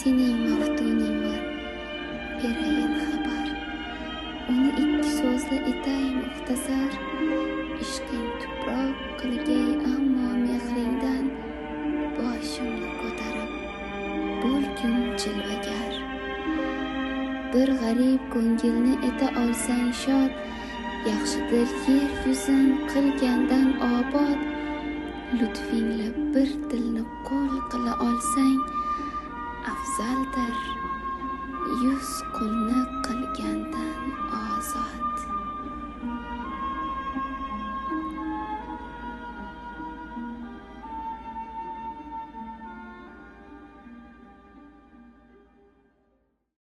sening maftuning bor, berayin xabar. Uni ikki so'zla etay muxtasar. Ishqing tuproq qilgay, ammo mehringdan boshimni ko'tarib bo'lgum jilvagar. Bir g'arib ko'ngilni eta olsang shod, yaxshidir yer yuzin qilgandan obod. Lutfingla bir dilni qo'l qila olsang afzaldir, 100 qulni qilgandan ozod.